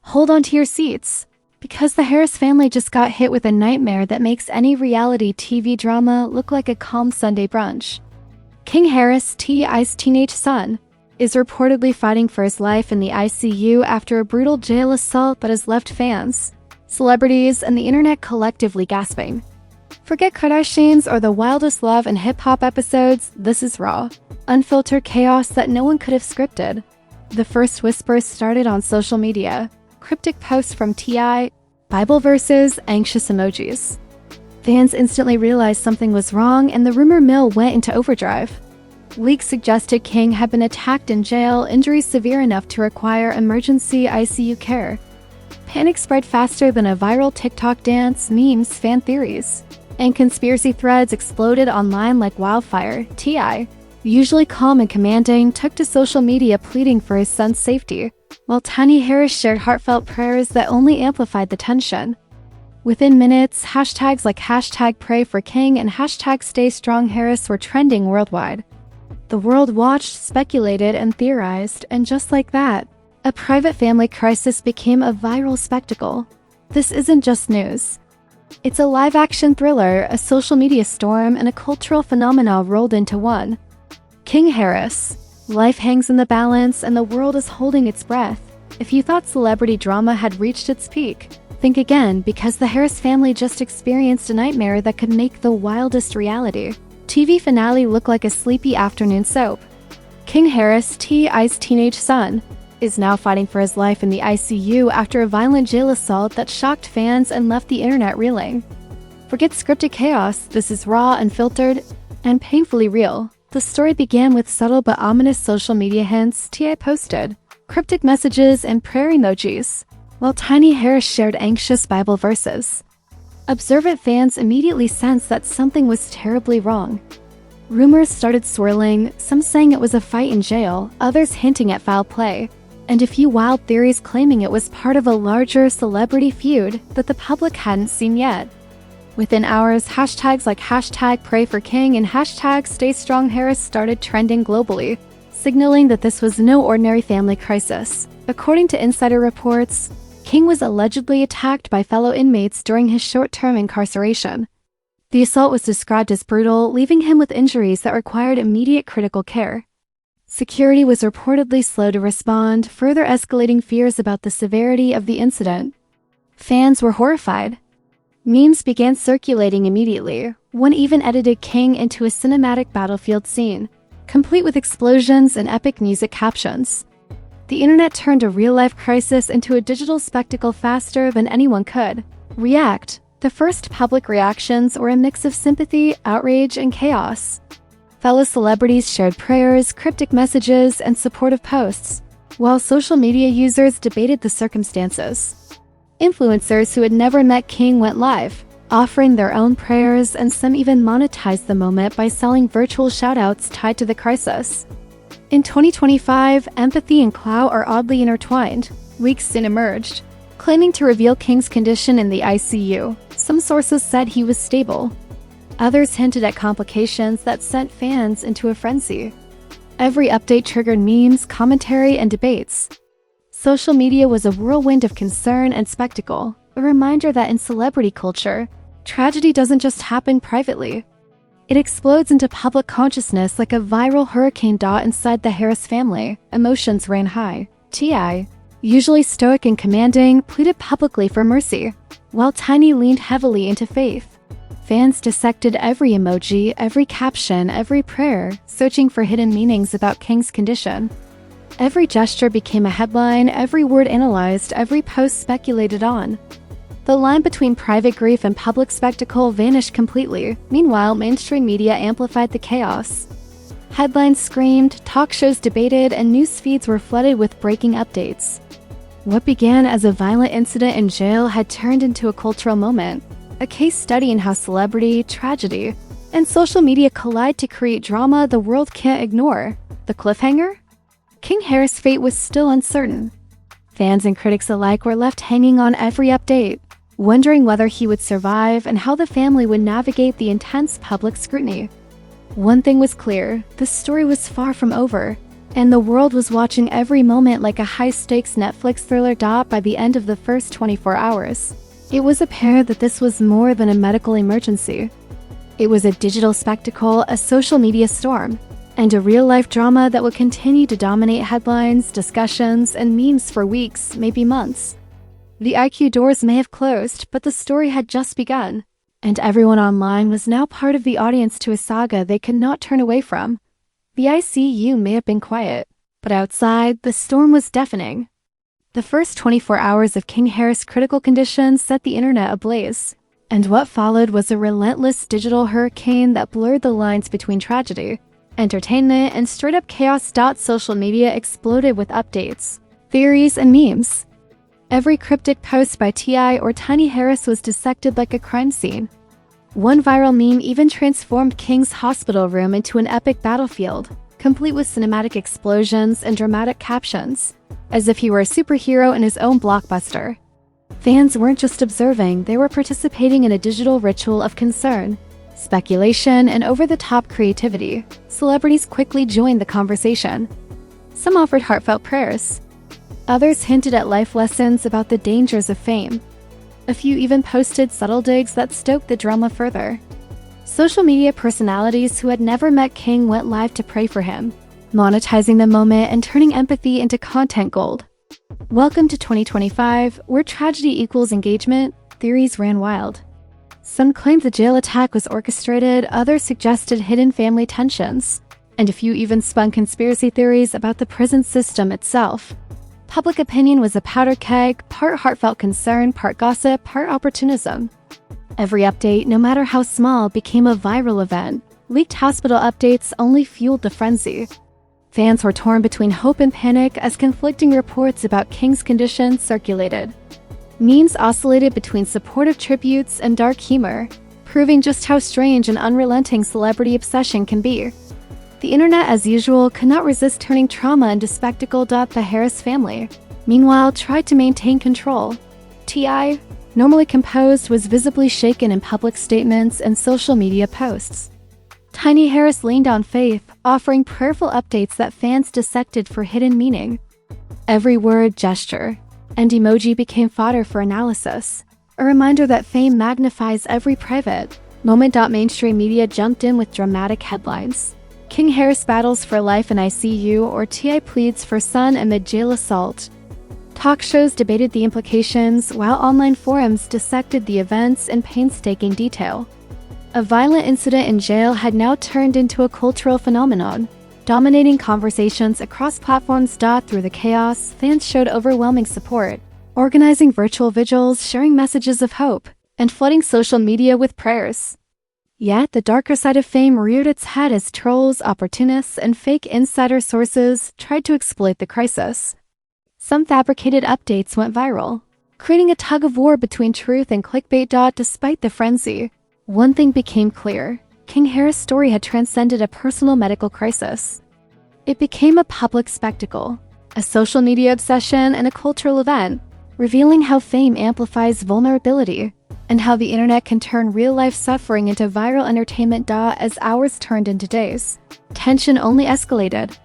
Hold on to your seats, because the Harris family just got hit with a nightmare that makes any reality TV drama look like a calm Sunday brunch. King Harris, T.I.'s teenage son, is reportedly fighting for his life in the ICU after a brutal jail assault that has left fans, celebrities, and the internet collectively gasping. Forget Kardashians or the wildest love and hip-hop episodes, this is raw, unfiltered chaos that no one could have scripted. The first whispers started on social media. Cryptic posts from T.I., Bible verses, anxious emojis. Fans instantly realized something was wrong and the rumor mill went into overdrive. Leaks suggested King had been attacked in jail, injuries severe enough to require emergency ICU care. Panic spread faster than a viral TikTok dance, memes, fan theories, and conspiracy threads exploded online like wildfire. T.I., usually calm and commanding, took to social media pleading for his son's safety, while Tiny Harris shared heartfelt prayers that only amplified the tension. Within minutes, hashtags like #PrayForKing and #StayStrongHarris were trending worldwide. The world watched, speculated, and theorized, and just like that, a private family crisis became a viral spectacle. This isn't just news. It's a live-action thriller, a social media storm, and a cultural phenomenon rolled into one. King Harris. Life hangs in the balance and the world is holding its breath. If you thought celebrity drama had reached its peak, think again, because the Harris family just experienced a nightmare that could make the wildest reality TV finale look like a sleepy afternoon soap. King Harris, T.I.'s teenage son, is now fighting for his life in the ICU after a violent jail assault that shocked fans and left the internet reeling. Forget scripted chaos, this is raw, unfiltered, and painfully real. The story began with subtle but ominous social media hints. T.I. posted cryptic messages and prayer emojis, while Tiny Harris shared anxious Bible verses. Observant fans immediately sensed that something was terribly wrong. Rumors started swirling, some saying it was a fight in jail, others hinting at foul play, and a few wild theories claiming it was part of a larger celebrity feud that the public hadn't seen yet. Within hours, hashtags like #PrayForKing and #StayStrongHarris started trending globally, signaling that this was no ordinary family crisis. According to insider reports, King was allegedly attacked by fellow inmates during his short-term incarceration. The assault was described as brutal, leaving him with injuries that required immediate critical care. Security was reportedly slow to respond, further escalating fears about the severity of the incident. Fans were horrified. Memes began circulating immediately. One even edited King into a cinematic battlefield scene, complete with explosions and epic music captions. The internet turned a real-life crisis into a digital spectacle faster than anyone could react. The first public reactions were a mix of sympathy, outrage, and chaos. Fellow celebrities shared prayers, cryptic messages, and supportive posts, while social media users debated the circumstances. Influencers who had never met King went live, offering their own prayers, and some even monetized the moment by selling virtual shoutouts tied to the crisis. In 2025, empathy and clout are oddly intertwined. Leaks soon emerged, claiming to reveal King's condition in the ICU. Some sources said he was stable. Others hinted at complications that sent fans into a frenzy. Every update triggered memes, commentary, and debates. Social media was a whirlwind of concern and spectacle, a reminder that in celebrity culture, tragedy doesn't just happen privately. It explodes into public consciousness like a viral hurricane dot inside the Harris family. Emotions ran high. T.I., usually stoic and commanding, pleaded publicly for mercy, while Tiny leaned heavily into faith. Fans dissected every emoji, every caption, every prayer, searching for hidden meanings about King's condition. Every gesture became a headline, every word analyzed, every post speculated on. The line between private grief and public spectacle vanished completely. Meanwhile, mainstream media amplified the chaos. Headlines screamed, talk shows debated, and news feeds were flooded with breaking updates. What began as a violent incident in jail had turned into a cultural moment, a case study in how celebrity, tragedy, and social media collide to create drama the world can't ignore. The cliffhanger? King Harris' fate was still uncertain. Fans and critics alike were left hanging on every update, wondering whether he would survive and how the family would navigate the intense public scrutiny. One thing was clear, the story was far from over. And the world was watching every moment like a high-stakes Netflix thriller. By the end of the first 24 hours, it was apparent that this was more than a medical emergency. It was a digital spectacle, a social media storm, and a real-life drama that would continue to dominate headlines, discussions, and memes for weeks, maybe months. The ICU doors may have closed, but the story had just begun, and everyone online was now part of the audience to a saga they could not turn away from. The ICU may have been quiet, but outside, the storm was deafening. The first 24 hours of King Harris' critical condition set the internet ablaze, and what followed was a relentless digital hurricane that blurred the lines between tragedy, entertainment, and straight-up chaos. Social media exploded with updates, theories, and memes. Every cryptic post by T.I. or Tiny Harris was dissected like a crime scene. One viral meme even transformed King's hospital room into an epic battlefield, complete with cinematic explosions and dramatic captions, as if he were a superhero in his own blockbuster. Fans weren't just observing, they were participating in a digital ritual of concern, speculation, and over-the-top creativity. Celebrities quickly joined the conversation. Some offered heartfelt prayers. Others hinted at life lessons about the dangers of fame. A few even posted subtle digs that stoked the drama further. Social media personalities who had never met King went live to pray for him, monetizing the moment and turning empathy into content gold. Welcome to 2025, where tragedy equals engagement. Theories ran wild. Some claimed the jail attack was orchestrated, others suggested hidden family tensions, and a few even spun conspiracy theories about the prison system itself. Public opinion was a powder keg, part heartfelt concern, part gossip, part opportunism. Every update, no matter how small, became a viral event. Leaked hospital updates only fueled the frenzy. Fans were torn between hope and panic as conflicting reports about King's condition circulated. Memes oscillated between supportive tributes and dark humor, proving just how strange and unrelenting celebrity obsession can be. The internet, as usual, could not resist turning trauma into spectacle. The Harris family, meanwhile, tried to maintain control. T.I., normally composed, was visibly shaken in public statements and social media posts. Tiny Harris leaned on faith, offering prayerful updates that fans dissected for hidden meaning. Every word, gesture, and emoji became fodder for analysis, a reminder that fame magnifies every private moment. Mainstream media jumped in with dramatic headlines. King Harris battles for life in ICU, or T.I. pleads for son amid jail assault. Talk shows debated the implications, while online forums dissected the events in painstaking detail. A violent incident in jail had now turned into a cultural phenomenon, dominating conversations across platforms. Through the chaos, fans showed overwhelming support, organizing virtual vigils, sharing messages of hope, and flooding social media with prayers. Yet, the darker side of fame reared its head as trolls, opportunists, and fake insider sources tried to exploit the crisis. Some fabricated updates went viral, creating a tug-of-war between truth and clickbait. Despite the frenzy, one thing became clear: King Harris' story had transcended a personal medical crisis. It became a public spectacle, a social media obsession, and a cultural event, revealing how fame amplifies vulnerability, and how the internet can turn real-life suffering into viral entertainment. As hours turned into days, tension only escalated.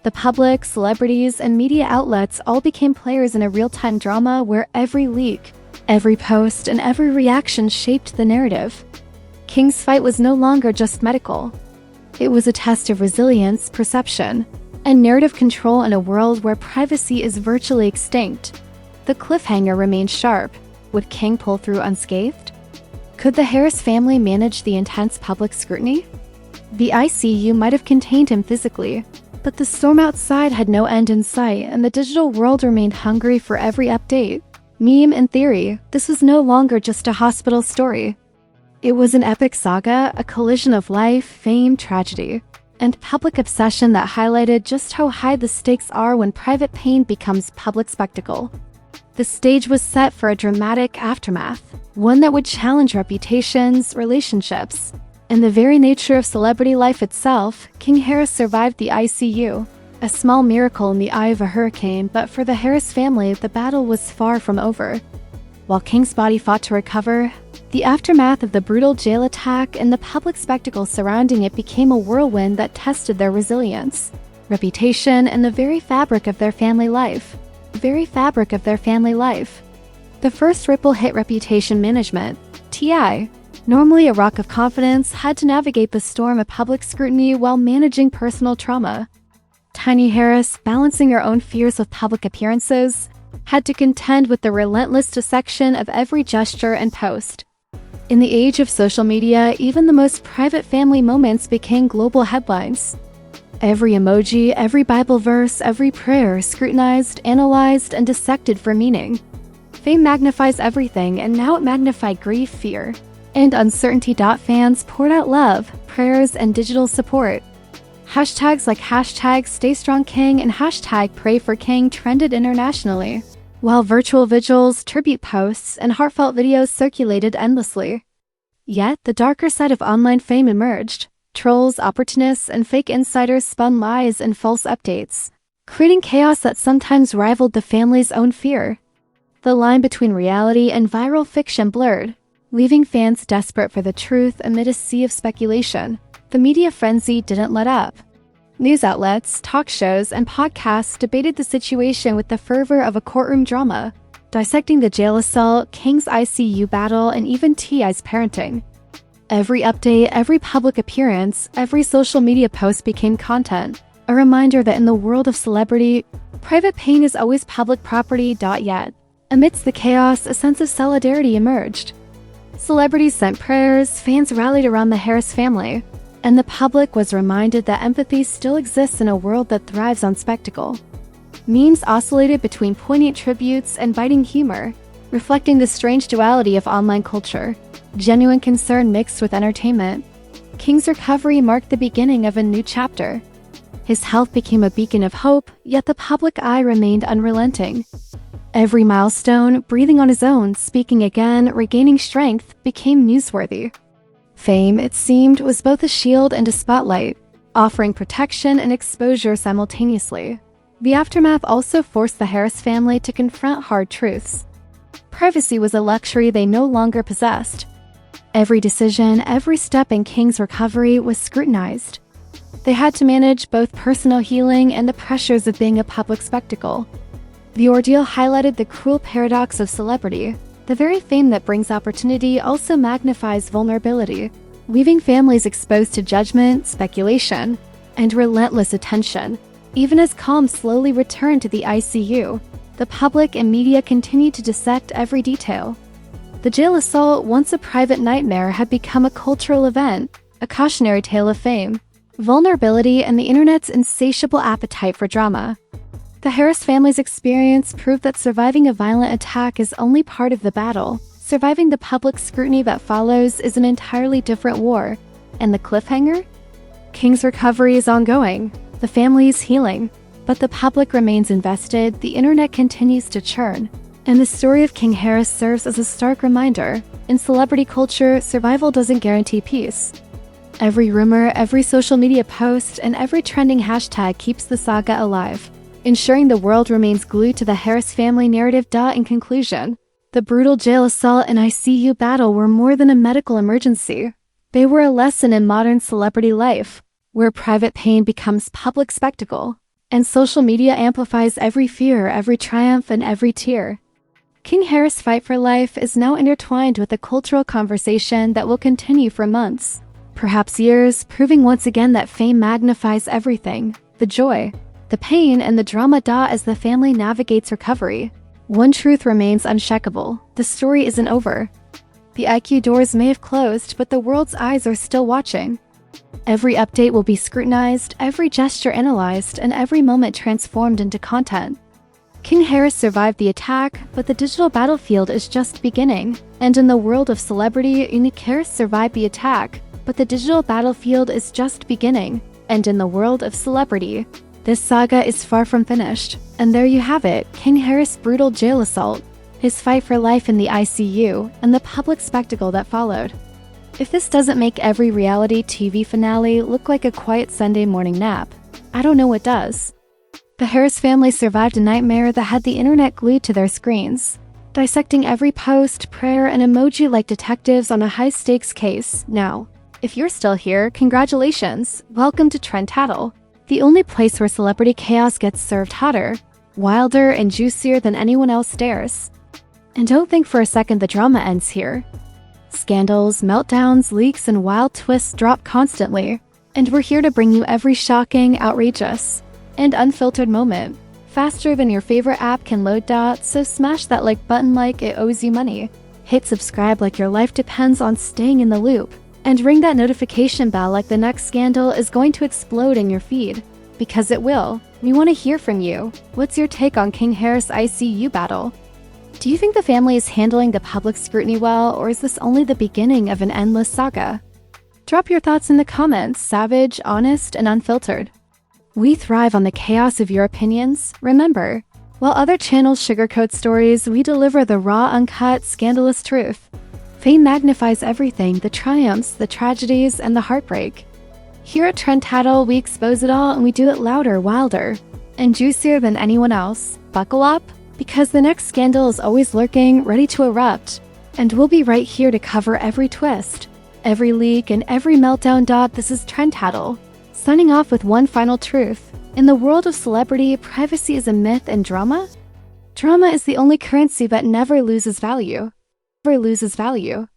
The public, celebrities, and media outlets all became players in a real-time drama where every leak, every post, and every reaction shaped the narrative. King's fight was no longer just medical. It was a test of resilience, perception, and narrative control in a world where privacy is virtually extinct. The cliffhanger remained sharp. Would King pull through unscathed? Could the Harris family manage the intense public scrutiny? The ICU might have contained him physically, but the storm outside had no end in sight, and the digital world remained hungry for every update. Meme and theory, this was no longer just a hospital story. It was an epic saga, a collision of life, fame, tragedy, and public obsession that highlighted just how high the stakes are when private pain becomes public spectacle. The stage was set for a dramatic aftermath, one that would challenge reputations, relationships, and the very nature of celebrity life itself. King Harris survived the ICU, a small miracle in the eye of a hurricane, but for the Harris family, the battle was far from over. While King's body fought to recover, the aftermath of the brutal jail attack and the public spectacle surrounding it became a whirlwind that tested their resilience. reputation, and the very fabric of their family life. The first ripple hit reputation management. TI, normally a rock of confidence, had to navigate the storm of public scrutiny while managing personal trauma. Tiny Harris, balancing her own fears with public appearances, had to contend with the relentless dissection of every gesture and post. In the age of social media, even the most private family moments became global headlines. Every emoji, every Bible verse, every prayer scrutinized, analyzed, and dissected for meaning. Fame magnifies everything, and now it magnified grief, fear, and uncertainty. Fans poured out love, prayers, and digital support. Hashtags like #StayStrongKing and #PrayForKing trended internationally, while virtual vigils, tribute posts, and heartfelt videos circulated endlessly. Yet, the darker side of online fame emerged. Trolls, opportunists, and fake insiders spun lies and false updates, creating chaos that sometimes rivaled the family's own fear. The line between reality and viral fiction blurred, leaving fans desperate for the truth amid a sea of speculation. The media frenzy didn't let up. News outlets, talk shows, and podcasts debated the situation with the fervor of a courtroom drama, dissecting the jail assault, King's ICU battle, and even T.I.'s parenting. Every update, every public appearance, every social media post became content, a reminder that in the world of celebrity, private pain is always public property. Yet, amidst the chaos, a sense of solidarity emerged. Celebrities sent prayers, fans rallied around the Harris family, and the public was reminded that empathy still exists in a world that thrives on spectacle. Memes oscillated between poignant tributes and biting humor, reflecting the strange duality of online culture. Genuine concern mixed with entertainment. King's recovery marked the beginning of a new chapter. His health became a beacon of hope, yet the public eye remained unrelenting. Every milestone, breathing on his own, speaking again, regaining strength, became newsworthy. Fame, it seemed, was both a shield and a spotlight, offering protection and exposure simultaneously. The aftermath also forced the Harris family to confront hard truths. Privacy was a luxury they no longer possessed. Every decision, every step in King's recovery was scrutinized. They had to manage both personal healing and the pressures of being a public spectacle. The ordeal highlighted the cruel paradox of celebrity. The very fame that brings opportunity also magnifies vulnerability, leaving families exposed to judgment, speculation, and relentless attention. Even as calm slowly returned to the ICU, the public and media continued to dissect every detail. The jail assault, once a private nightmare, had become a cultural event, a cautionary tale of fame, vulnerability, and the internet's insatiable appetite for drama. The Harris family's experience proved that surviving a violent attack is only part of the battle. Surviving the public scrutiny that follows is an entirely different war. And the cliffhanger? King's recovery is ongoing. The family is healing. But the public remains invested, the internet continues to churn. And the story of King Harris serves as a stark reminder. In celebrity culture, survival doesn't guarantee peace. Every rumor, every social media post, and every trending hashtag keeps the saga alive, ensuring the world remains glued to the Harris family narrative. In conclusion, the brutal jail assault and ICU battle were more than a medical emergency. They were a lesson in modern celebrity life, where private pain becomes public spectacle, and social media amplifies every fear, every triumph, and every tear. King Harris' fight for life is now intertwined with a cultural conversation that will continue for months, perhaps years, proving once again that fame magnifies everything, the joy, the pain, and the drama. As the family navigates recovery, one truth remains unshakable: the story isn't over. The ICU doors may have closed, but the world's eyes are still watching. Every update will be scrutinized, every gesture analyzed, and every moment transformed into content. King Harris survived the attack, but the digital battlefield is just beginning. And in the world of celebrity, King Harris survived the attack, but the digital battlefield is just beginning. And in the world of celebrity, this saga is far from finished. And there you have it, King Harris' brutal jail assault, his fight for life in the ICU, and the public spectacle that followed. If this doesn't make every reality TV finale look like a quiet Sunday morning nap, I don't know what does. The Harris family survived a nightmare that had the internet glued to their screens, dissecting every post, prayer, and emoji like detectives on a high-stakes case. Now, if you're still here, congratulations! Welcome to Trend Tattle, the only place where celebrity chaos gets served hotter, wilder, and juicier than anyone else dares. And don't think for a second the drama ends here. Scandals, meltdowns, leaks, and wild twists drop constantly, and we're here to bring you every shocking, outrageous, and unfiltered moment, faster than your favorite app can load. So smash that like button like it owes you money. Hit subscribe like your life depends on staying in the loop, and ring that notification bell like the next scandal is going to explode in your feed. Because it will. We want to hear from you. What's your take on King Harris ICU battle? Do you think the family is handling the public scrutiny well, or is this only the beginning of an endless saga? Drop your thoughts in the comments, savage, honest, and unfiltered. We thrive on the chaos of your opinions. Remember, while other channels sugarcoat stories, we deliver the raw, uncut, scandalous truth. Fame magnifies everything, the triumphs, the tragedies, and the heartbreak. Here at Trend Tattle, we expose it all, and we do it louder, wilder, and juicier than anyone else. Buckle up, because the next scandal is always lurking, ready to erupt. And we'll be right here to cover every twist, every leak, and every meltdown. This is Trend Tattle, signing off with one final truth. In the world of celebrity, privacy is a myth, and drama? Drama is the only currency that never loses value. Never loses value.